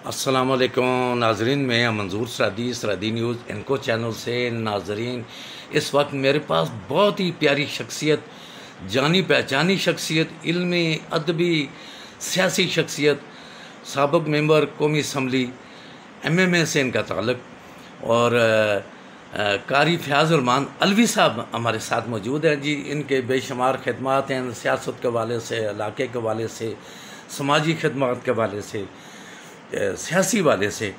السلام علیکم ناظرین، میں منظور سرحدی نیوز انکو چینل سے۔ ناظرین، اس وقت میرے پاس بہت ہی پیاری شخصیت، جانی پہچانی شخصیت، علمی ادبی سیاسی شخصیت، سابق ممبر قومی اسمبلی MMA سے ان کا تعلق، اور قاری فیاض الرحمان علوی صاحب ہمارے ساتھ موجود ہیں۔ جی، ان کے بے شمار خدمات ہیں، سیاست کے حوالے سے، علاقے کے حوالے سے، سماجی خدمات کے حوالے سے، سیاسی والے سے۔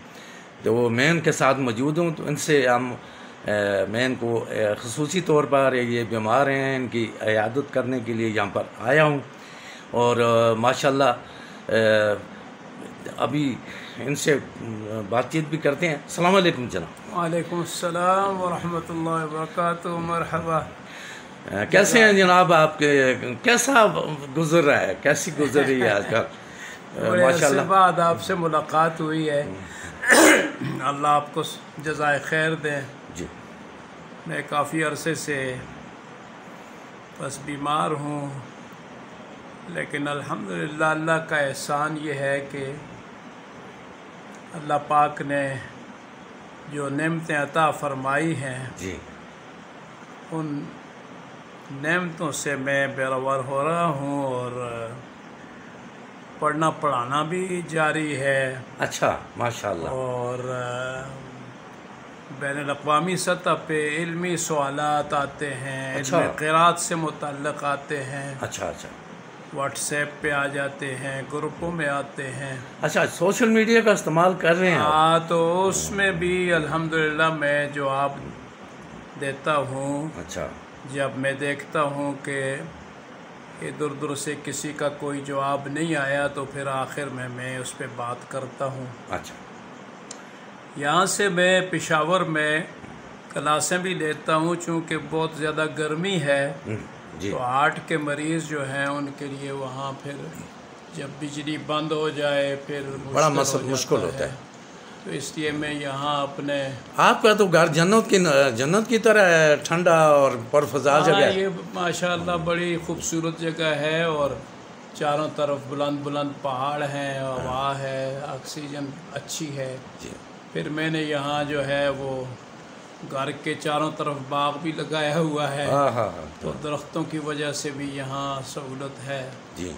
تو میں ان کے ساتھ موجود ہوں، تو ان سے میں ان کو خصوصی طور پر، یہ بیمار ہیں، ان کی عیادت کرنے کے لیے یہاں پر آیا ہوں، اور ماشاءاللہ ابھی ان سے بات چیت بھی کرتے ہیں۔ السلام علیکم جناب۔ وعلیکم السلام ورحمۃ اللہ وبرکاتہ۔ مرحبا، کیسے ہیں جناب؟ آپ کے کیسا گزر رہا ہے؟ کیسی گزر رہی ہے آج کل؟ بڑے عرصے بعد آپ سے ملاقات ہوئی ہے، اللہ آپ کو جزائے خیر دیں۔ جی، میں کافی عرصے سے بس بیمار ہوں، لیکن الحمدللہ اللہ کا احسان یہ ہے کہ اللہ پاک نے جو نعمتیں عطا فرمائی ہیں، جی، ان نعمتوں سے میں بہرور ہو رہا ہوں، اور پڑھنا پڑھانا بھی جاری ہے، اچھا، ماشاءاللہ، اور بین الاقوامی سطح پہ علمی سوالات آتے ہیں، اچھا، علم قرات سے متعلق آتے ہیں، اچھا اچھا واٹس ایپ پہ آ جاتے ہیں، گروپوں میں آتے ہیں۔ اچھا، سوشل میڈیا کا استعمال کر رہے ہیں آپ؟ ہاں، تو اس میں بھی الحمدللہ میں جواب دیتا ہوں۔ اچھا، جب میں دیکھتا ہوں کہ ادھر ادھر سے کسی کا کوئی جواب نہیں آیا، تو پھر آخر میں اس پہ بات کرتا ہوں۔ اچھا، یہاں سے میں پشاور میں کلاسیں بھی لیتا ہوں، چونکہ بہت زیادہ گرمی ہے، جی، تو ہارٹ کے مریض جو ہیں ان کے لیے وہاں پھر جب بجلی بند ہو جائے پھر بڑا مشکل ہوتا ہے۔ تو اس لیے میں یہاں اپنے آپ کا تو گھر جنت کی طرح ہے، ٹھنڈا اور پرفضا جگہ ہے۔ یہ ماشاءاللہ بڑی خوبصورت جگہ ہے، اور چاروں طرف بلند بلند پہاڑ ہیں، ہوا ہے، آکسیجن اچھی ہے۔ جی، پھر میں نے یہاں جو ہے وہ گھر کے چاروں طرف باغ بھی لگایا ہوا ہے، ہاں ہاں ہاں، تو درختوں کی وجہ سے بھی یہاں سہولت ہے۔ جی،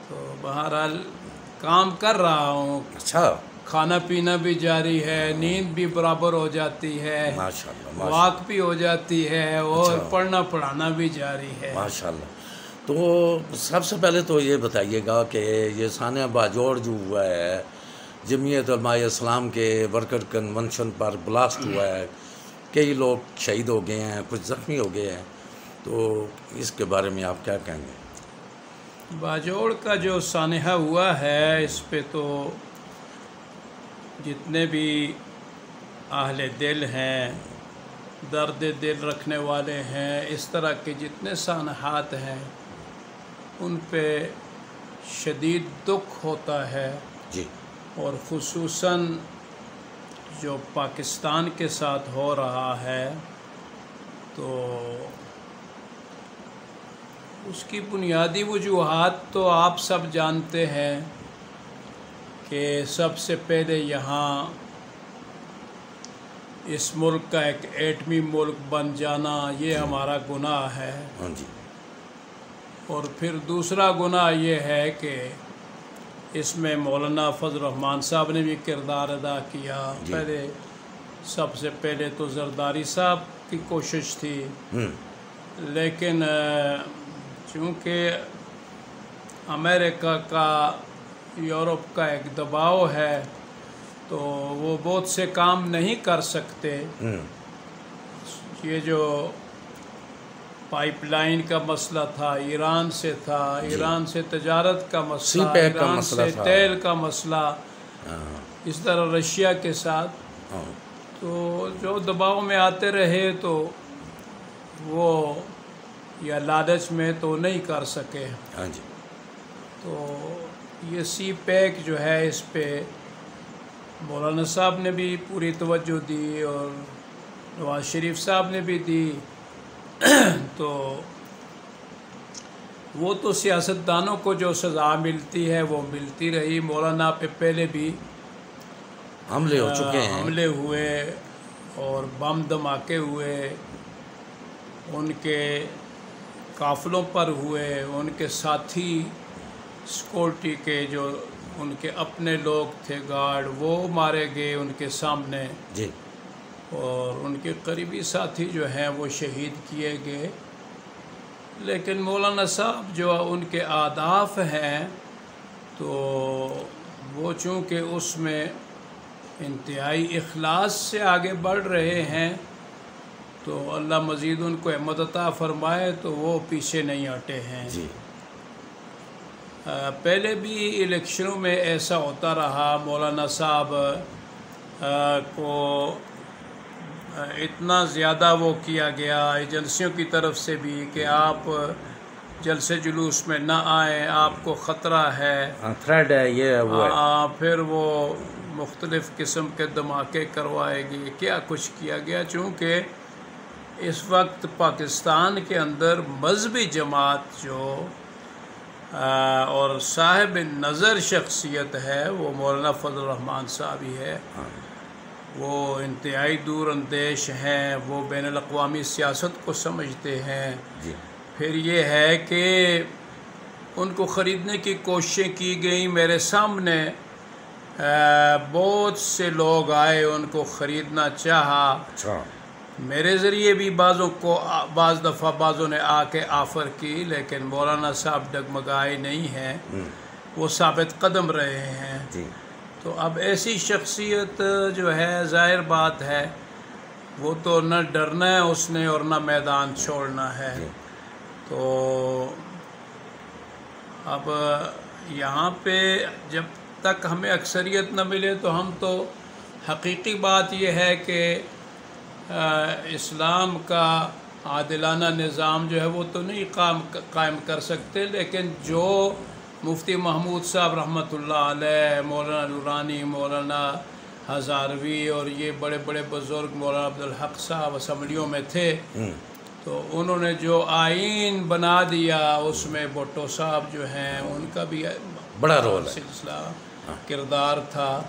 تو بہرحال کام کر رہا ہوں، اچھا، کھانا پینا بھی جاری ہے، نیند بھی برابر ہو جاتی ہے، ماشاءاللہ، واک بھی ہو جاتی ہے، اور پڑھنا پڑھانا بھی جاری ہے۔ ماشاءاللہ۔ تو سب سے پہلے تو یہ بتائیے گا کہ یہ سانحہ باجوڑ جو ہوا ہے، جمعیت علماء اسلام کے ورکر کنونشن پر بلاسٹ ہوا ہے، کئی لوگ شہید ہو گئے ہیں، کچھ زخمی ہو گئے ہیں، تو اس کے بارے میں آپ کیا کہیں گے؟ باجوڑ کا جو سانحہ ہوا ہے، اس پہ تو جتنے بھی اہل دل ہیں، درد دل رکھنے والے ہیں، اس طرح کے جتنے سانحات ہیں، ان پہ شدید دکھ ہوتا ہے، جی، اور خصوصاً جو پاکستان کے ساتھ ہو رہا ہے، تو اس کی بنیادی وجوہات تو آپ سب جانتے ہیں کہ سب سے پہلے یہاں اس ملک کا ایک ایٹمی ملک بن جانا، یہ ہمارا گناہ ہے، ہاں جی، اور پھر دوسرا گناہ یہ ہے کہ اس میں مولانا فضل الرحمان صاحب نے بھی کردار ادا کیا۔ پہلے سب سے پہلے تو زرداری صاحب کی کوشش تھی، لیکن چونکہ امریکہ کا، یورپ کا ایک دباؤ ہے، تو وہ بہت سے کام نہیں کر سکتے۔ یہ جو پائپ لائن کا مسئلہ تھا، ایران سے تھا، ایران سے تجارت کا مسئلہ، ایران سے تیل کا مسئلہ، اس طرح رشیا کے ساتھ، تو جو دباؤ میں آتے رہے تو وہ یا لالچ میں تو نہیں کر سکے۔ ہاں جی، تو یہ سی پیک جو ہے، اس پہ مولانا صاحب نے بھی پوری توجہ دی، اور نواز شریف صاحب نے بھی دی، تو وہ تو سیاستدانوں کو جو سزا ملتی ہے وہ ملتی رہی۔ مولانا پہ پہلے بھی حملے ہو چکے ہیں، حملے ہوئے اور بم دھماکے ہوئے، ان کے قافلوں پر ہوئے، ان کے ساتھی سیکورٹی کے جو ان کے اپنے لوگ تھے گارڈ وہ مارے گئے ان کے سامنے، جی، اور ان کے قریبی ساتھی جو ہیں وہ شہید کیے گئے۔ لیکن مولانا صاحب جو ان کے اہداف ہیں تو وہ چونکہ اس میں انتہائی اخلاص سے آگے بڑھ رہے ہیں تو اللہ مزید ان کو ہمت عطا فرمائے، تو وہ پیچھے نہیں ہٹے ہیں۔ جی، پہلے بھی الیکشنوں میں ایسا ہوتا رہا، مولانا صاحب کو اتنا زیادہ وہ کیا گیا ایجنسیوں کی طرف سے بھی کہ آپ جلسے جلوس میں نہ آئیں، آپ کو خطرہ ہے، تھریڈ ہے، یہ وہ ہے۔ پھر وہ مختلف قسم کے دھماکے کروائے گی، کیا کچھ کیا گیا۔ چونکہ اس وقت پاکستان کے اندر مذہبی جماعت جو اور صاحب نظر شخصیت ہے وہ مولانا فضل الرحمان صاحب ہی ہے۔ وہ انتہائی دور اندیش ہیں، وہ بین الاقوامی سیاست کو سمجھتے ہیں۔ جی، پھر یہ ہے کہ ان کو خریدنے کی کوششیں کی گئیں، میرے سامنے بہت سے لوگ آئے ان کو خریدنا چاہا، اچھا، میرے ذریعے بھی بعض دفعہ بعضوں نے آ کے آفر کی، لیکن مولانا صاحب ڈگمگائے نہیں ہیں، وہ ثابت قدم رہے ہیں۔ جی، تو اب ایسی شخصیت جو ہے ظاہر بات ہے وہ تو نہ ڈرنا ہے اس نے اور نہ میدان چھوڑنا ہے۔ تو اب یہاں پہ جب تک ہمیں اکثریت نہ ملے تو ہم تو حقیقی بات یہ ہے کہ اسلام کا عادلانہ نظام جو ہے وہ تو نہیں قائم کر سکتے، لیکن جو مفتی محمود صاحب رحمۃ اللہ علیہ، مولانا نورانی، مولانا ہزاروی اور یہ بڑے بڑے بزرگ، مولانا عبدالحق صاحب اسمبلیوں میں تھے، تو انہوں نے جو آئین بنا دیا اس میں بھٹو صاحب جو ہیں ان کا بھی بڑا رول ہے، سلسلہ کردار تھا۔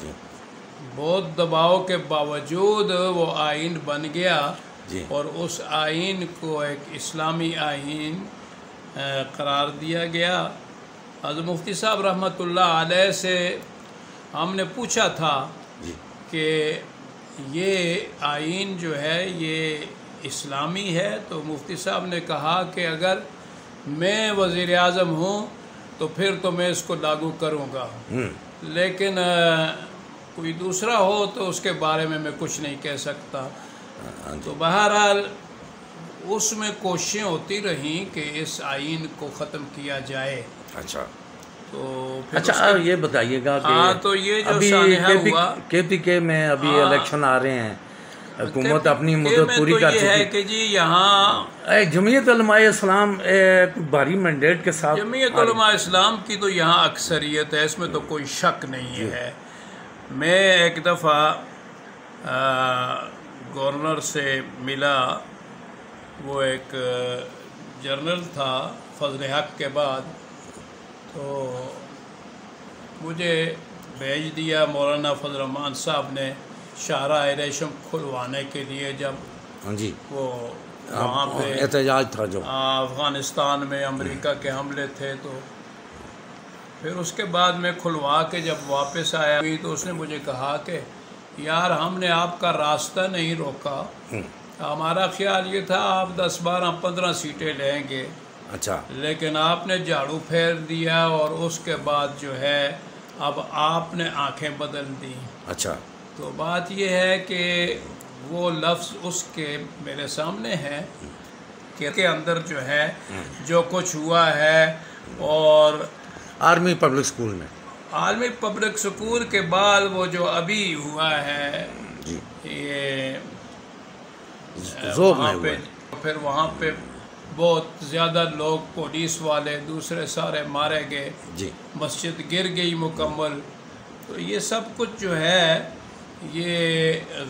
بہت دباؤ کے باوجود وہ آئین بن گیا، اور اس آئین کو ایک اسلامی آئین قرار دیا گیا۔ حضرت مفتی صاحب رحمۃ اللہ علیہ سے ہم نے پوچھا تھا کہ یہ آئین جو ہے یہ اسلامی ہے، تو مفتی صاحب نے کہا کہ اگر میں وزیر اعظم ہوں تو پھر تو میں اس کو لاگو کروں گا، لیکن کوئی دوسرا ہو تو اس کے بارے میں کچھ نہیں کہہ سکتا۔ تو بہرحال اس میں کوششیں ہوتی رہیں کہ اس آئین کو ختم کیا جائے۔ اچھا، تو اچھا یہ بتائیے گا کہ تو یہ جو ابھی ہوا کے پی کے میں ابھی الیکشن آ رہے ہیں، حکومت اپنی مدت پوری کر چکی ہے کہ جی یہاں جمعیت علماء اسلام ایک بھاری مینڈیٹ کے ساتھ، جمعیت علماء اسلام کی تو یہاں اکثریت ہے، اس میں تو کوئی شک نہیں ہے۔ میں ایک دفعہ گورنر سے ملا، وہ ایک جنرل تھا فضل حق کے بعد، تو مجھے بھیج دیا مولانا فضل الرحمان صاحب نے شاہراہ ریشم کھلوانے کے لیے، جب وہ وہاں پہ احتجاج تھا جو افغانستان میں امریکہ کے حملے تھے، تو پھر اس کے بعد میں کھلوا کے جب واپس آیا تو اس نے مجھے کہا کہ یار ہم نے آپ کا راستہ نہیں روکا، ہمارا خیال یہ تھا آپ 10 12 15 سیٹیں لیں گے، اچھا، لیکن آپ نے جھاڑو پھیر دیا اور اس کے بعد جو ہے اب آپ نے آنکھیں بدل دی۔ اچھا، تو بات یہ ہے کہ وہ لفظ اس کے میرے سامنے ہے کہ کے اندر جو ہے جو کچھ ہوا ہے، اور آرمی پبلک سکول میں، عالمی پبلک سکول کے بعد وہ جو ابھی ہوا ہے یہ وہاں پہ، پھر وہاں پہ بہت زیادہ لوگ پولیس والے دوسرے سارے مارے گئے، مسجد گر گئی مکمل۔ تو یہ سب کچھ جو ہے یہ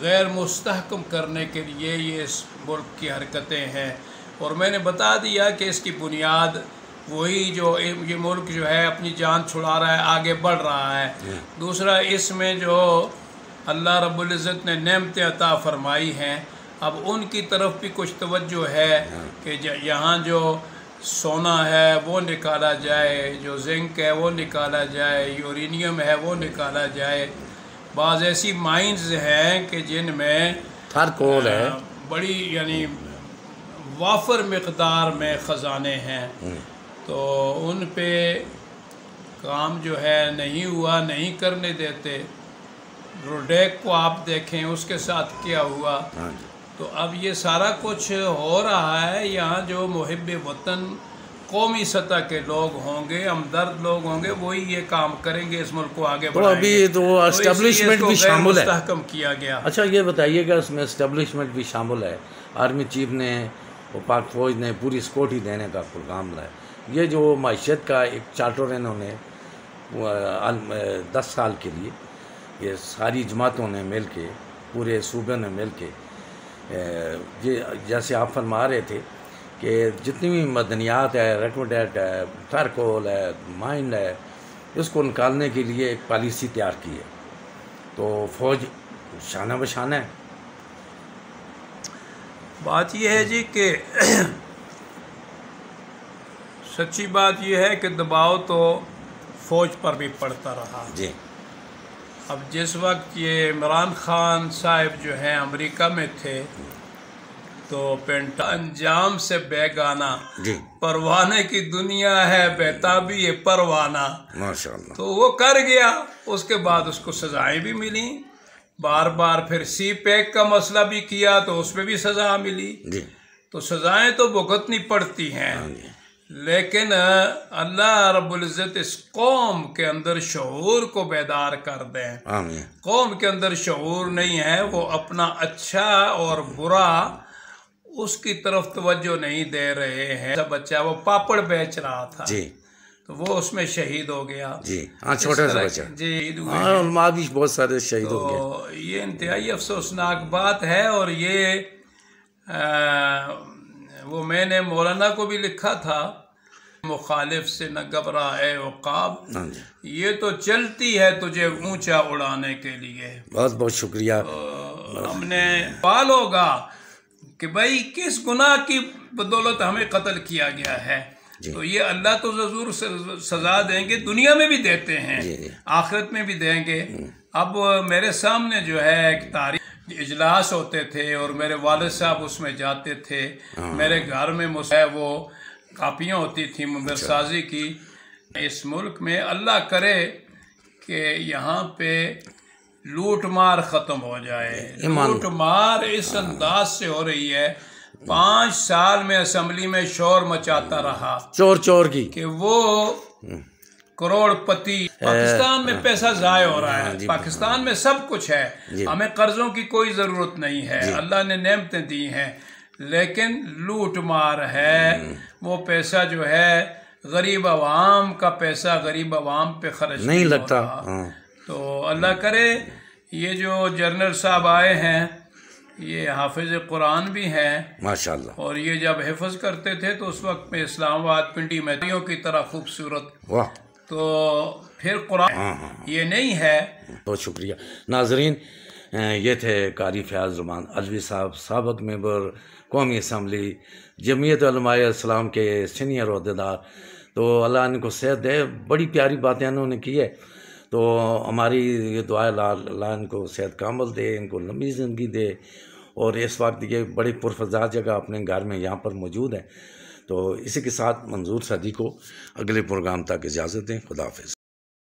غیر مستحکم کرنے کے لیے یہ اس ملک کی حرکتیں ہیں، اور میں نے بتا دیا کہ اس کی بنیاد وہی جو یہ ملک جو ہے اپنی جان چھڑا رہا ہے، آگے بڑھ رہا ہے۔ دوسرا اس میں جو اللہ رب العزت نے نعمتیں عطا فرمائی ہیں، اب ان کی طرف بھی کچھ توجہ ہے کہ یہاں جو سونا ہے وہ نکالا جائے، جو زنک ہے وہ نکالا جائے، یورینیم ہے وہ نکالا جائے۔ بعض ایسی مائنز ہیں کہ جن میں تھرکول ہے، بڑی یعنی وافر مقدار میں خزانے ہیں، تو ان پہ کام جو ہے نہیں ہوا، نہیں کرنے دیتے۔ روڈیک کو آپ دیکھیں، اس کے ساتھ کیا ہوا۔ تو اب یہ سارا کچھ ہو رہا ہے، یہاں جو محب وطن قومی سطح کے لوگ ہوں گے، ہمدرد لوگ ہوں گے، وہی یہ کام کریں گے، اس ملک کو آگے بڑھائیں گے۔ ابھی تو اسٹیبلشمنٹ بھی شامل ہے، مستحکم کیا گیا۔ اچھا یہ بتائیے گا اس میں اسٹیبلشمنٹ بھی شامل ہے، آرمی چیف نے اور پاک فوج نے پوری سکیورٹی دینے کا پروگرام لایا۔ یہ جو معیشت کا ایک چارٹر انہوں نے 10 سال کے لیے، یہ ساری جماعتوں نے مل کے، پورے صوبے نے مل کے، یہ جیسے آپ فرما رہے تھے کہ جتنی بھی مدنیات ہے، ریکوڈیٹ ہے، تھرکول ہے، مائن ہے، اس کو نکالنے کے لیے ایک پالیسی تیار کی ہے، تو فوج شانہ بشانہ ہے۔ بات یہ ہے جی کہ سچی بات یہ ہے کہ دباؤ تو فوج پر بھی پڑتا رہا جی۔ اب جس وقت یہ عمران خان صاحب جو ہیں امریکہ میں تھے تو انجام سے بیگانہ، جی، پروانے کی دنیا ہے بیتابی پروانہ، ماشاءاللہ، تو وہ کر گیا۔ اس کے بعد اس کو سزائیں بھی ملیں، بار بار پھر سی پیک کا مسئلہ بھی کیا تو اس میں بھی سزا ملی۔ جی، تو سزائیں تو بھگتنی پڑتی ہیں، لیکن اللہ رب العزت اس قوم کے اندر شعور کو بیدار کر دیں۔ آمین۔ قوم کے اندر شعور نہیں ہے، وہ اپنا اچھا اور برا اس کی طرف توجہ نہیں دے رہے ہیں۔ بچہ وہ پاپڑ بیچ رہا تھا، جی، تو وہ اس میں شہید ہو گیا۔ جی، ہاں، چھوٹا سا بچہ، جی، ہاں، علماء بھی بہت سارے شہید ہو گئے۔ تو یہ انتہائی افسوسناک بات ہے، اور یہ وہ میں نے مولانا کو بھی لکھا تھا، مخالف سے نہ گھبرا اے عقاب، یہ تو چلتی ہے تجھے اونچا اڑانے کے لیے۔ بہت بہت شکریہ۔ ہم نے سوال ہوگا کہ بھائی کس گناہ کی بدولت ہمیں قتل کیا گیا ہے؟ تو یہ اللہ تو ضرور سزا دیں گے، دنیا میں بھی دیتے ہیں، آخرت میں بھی دیں گے۔ اب میرے سامنے جو ہے ایک تاریخ اجلاس ہوتے تھے اور میرے والد صاحب اس میں جاتے تھے، میرے گھر میں وہ کاپیاں ہوتی تھیں منبر سازی کی۔ اس ملک میں اللہ کرے کہ یہاں پہ لوٹ مار ختم ہو جائے۔ لوٹ مار اس انداز سے ہو رہی ہے، 5 سال میں اسمبلی میں شور مچاتا رہا چور کی کہ وہ کروڑ پتی، پاکستان میں پیسہ ضائع ہو رہا ہے، پاکستان میں سب کچھ ہے، ہمیں قرضوں کی کوئی ضرورت نہیں ہے، اللہ نے نعمتیں دی ہیں، لیکن لوٹ مار ہے۔ وہ پیسہ جو ہے غریب عوام کا پیسہ غریب عوام پہ خرچ نہیں لگتا۔ تو اللہ کرے یہ جو جنرل صاحب آئے ہیں یہ حافظ قرآن بھی ہیں ماشاءاللہ، اور یہ جب حفظ کرتے تھے تو اس وقت میں اسلام آباد پنڈی میدیوں کی طرح خوبصورت، واہ، تو پھر قرآن یہ نہیں ہے۔ بہت شکریہ۔ ناظرین، یہ تھے قاری فیاض رحمان علوی صاحب، سابق ممبر قومی اسمبلی، جمعیت علماء اسلام کے سینئر عہدیدار۔ تو اللہ ان کو صحت دے، بڑی پیاری باتیں انہوں نے کی ہے، تو ہماری یہ دعا اللہ ان کو صحت کامل دے، ان کو لمبی زندگی دے، اور اس وقت یہ بڑی پرفضا جگہ اپنے گھر میں یہاں پر موجود ہے۔ تو اسی کے ساتھ منظور صدیق کو اگلے پروگرام تک اجازت دیں۔ خدا حافظ۔